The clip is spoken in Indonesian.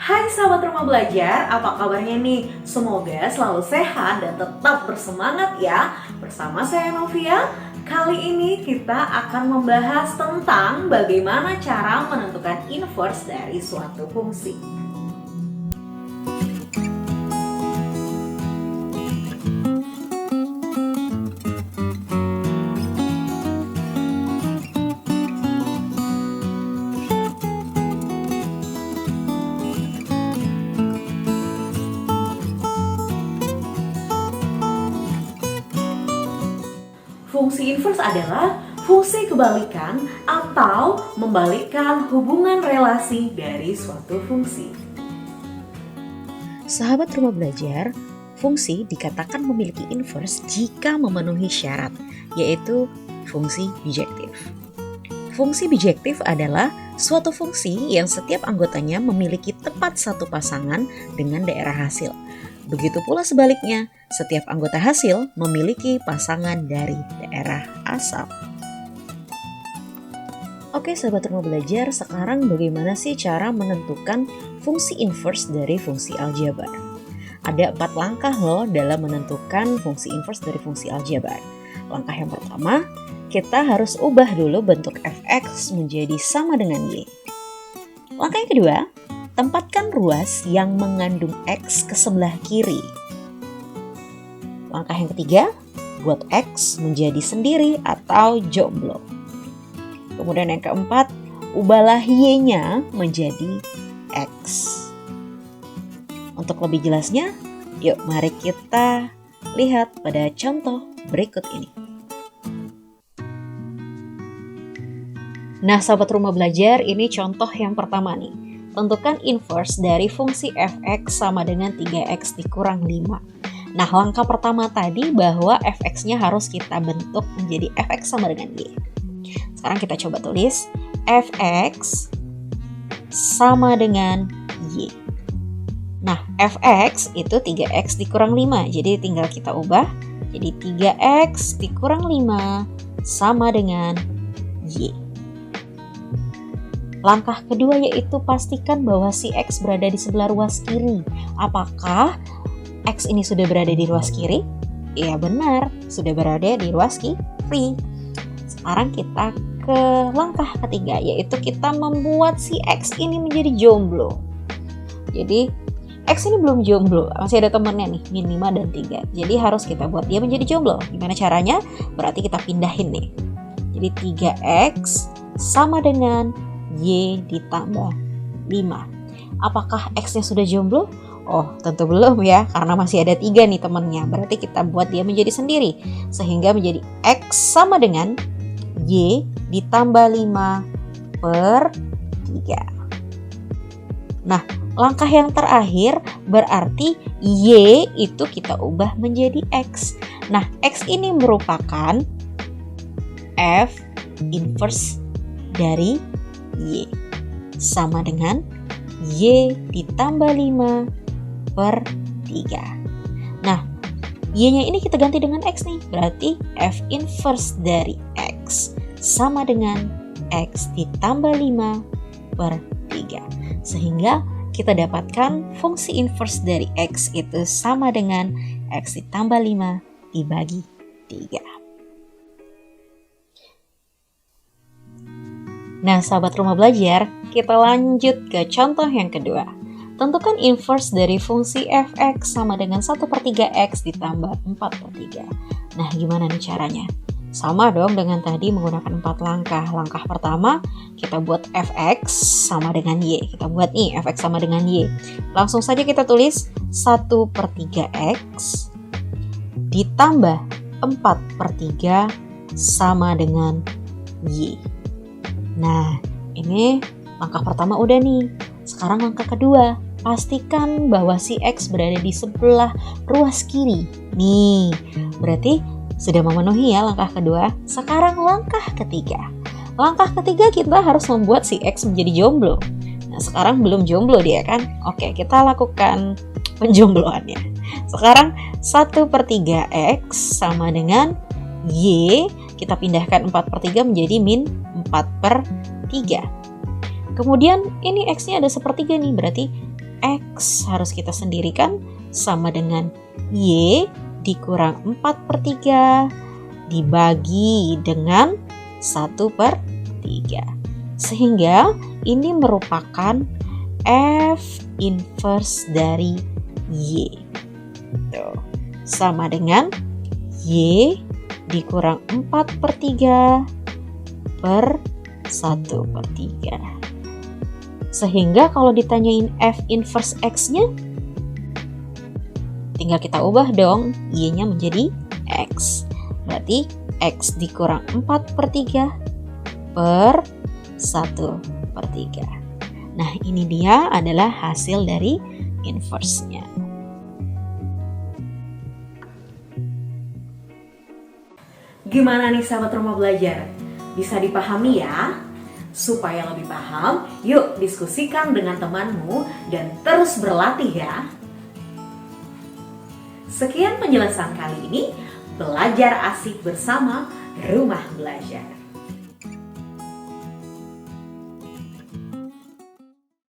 Hai sahabat rumah belajar, apa kabarnya nih? Semoga selalu sehat dan tetap bersemangat ya. Bersama saya Novia, kali ini kita akan membahas tentang bagaimana cara menentukan inverse dari suatu fungsi. Fungsi inverse adalah fungsi kebalikan atau membalikkan hubungan relasi dari suatu fungsi. Sahabat rumah belajar, fungsi dikatakan memiliki inverse jika memenuhi syarat, yaitu fungsi bijektif. Fungsi bijektif adalah suatu fungsi yang setiap anggotanya memiliki tepat satu pasangan dengan daerah hasil. Begitu pula sebaliknya, setiap anggota hasil memiliki pasangan dari daerah asal. Oke sahabat rumah belajar, sekarang bagaimana sih cara menentukan fungsi inverse dari fungsi aljabar? Ada 4 langkah loh dalam menentukan fungsi inverse dari fungsi aljabar. Langkah yang pertama, kita harus ubah dulu bentuk fx menjadi sama dengan y. Langkah yang kedua, tempatkan ruas yang mengandung x ke sebelah kiri. Langkah yang ketiga, buat x menjadi sendiri atau jomblo. Kemudian yang keempat, ubahlah y-nya menjadi x. Untuk lebih jelasnya, yuk mari kita lihat pada contoh berikut ini. Nah, sahabat rumah belajar, ini contoh yang pertama nih. Tentukan inverse dari fungsi fx sama dengan 3x dikurang 5. Nah, langkah pertama tadi bahwa fx-nya harus kita bentuk menjadi fx sama dengan y. Sekarang kita coba tulis fx sama dengan y. Nah, fx itu 3x dikurang 5. Jadi tinggal kita ubah. Jadi 3x dikurang 5 sama dengan y. Langkah kedua yaitu pastikan bahwa si X berada di sebelah ruas kiri. Apakah X ini sudah berada di ruas kiri? Ya benar, sudah berada di ruas kiri. Sekarang kita ke langkah ketiga, yaitu kita membuat si X ini menjadi jomblo. Jadi X ini belum jomblo, masih ada temannya nih, min 5 dan 3. Jadi harus kita buat dia menjadi jomblo. Gimana caranya? Berarti kita pindahin nih. Jadi 3X sama dengan Y ditambah 5. Apakah X-nya sudah jomblo? Oh, tentu belum ya, karena masih ada 3 nih temannya. Berarti kita buat dia menjadi sendiri. Sehingga menjadi X sama dengan Y ditambah 5 per 3. Nah, langkah yang terakhir berarti Y itu kita ubah menjadi X. Nah, X ini merupakan F inverse dari Y sama dengan Y ditambah 5 per 3. Nah, Y-nya ini kita ganti dengan X nih. Berarti F inverse dari X sama dengan X ditambah 5 per 3. Sehingga kita dapatkan fungsi inverse dari X itu sama dengan X ditambah 5 dibagi 3. Nah, sahabat rumah belajar, kita lanjut ke contoh yang kedua. Tentukan inverse dari fungsi fx sama dengan 1 per 3x ditambah 4 per 3. Nah, gimana nih caranya? Sama dong dengan tadi menggunakan 4 langkah. Langkah pertama, kita buat fx sama dengan y. Kita buat nih, fx sama dengan y. Langsung saja kita tulis 1 per 3x ditambah 4 per 3 sama dengan y. Nah, ini langkah pertama udah nih. Sekarang langkah kedua, pastikan bahwa si X berada di sebelah ruas kiri. Nih, berarti sudah memenuhi ya langkah kedua. Sekarang langkah ketiga. Langkah ketiga kita harus membuat si X menjadi jomblo. Nah, sekarang belum jomblo dia kan? Oke, kita lakukan penjombloannya. Sekarang 1 per 3X sama dengan Y. Kita pindahkan 4 per 3 menjadi min 4 per 3. Kemudian ini X-nya ada sepertiga nih, berarti X harus kita sendirikan sama dengan Y dikurang 4/3 dibagi dengan 1/3. Sehingga ini merupakan F inverse dari Y. Tuh, sama dengan Y dikurang 4/3 per 1/3. Sehingga kalau ditanyain F inverse X-nya, tinggal kita ubah dong Y-nya menjadi X. Berarti X dikurang 4/3 per 1/3. Nah, ini dia adalah hasil dari inverse-nya. Gimana nih sahabat rumah belajar? Bisa dipahami ya? Supaya lebih paham, yuk diskusikan dengan temanmu dan terus berlatih ya. Sekian penjelasan kali ini, belajar asik bersama Rumah Belajar.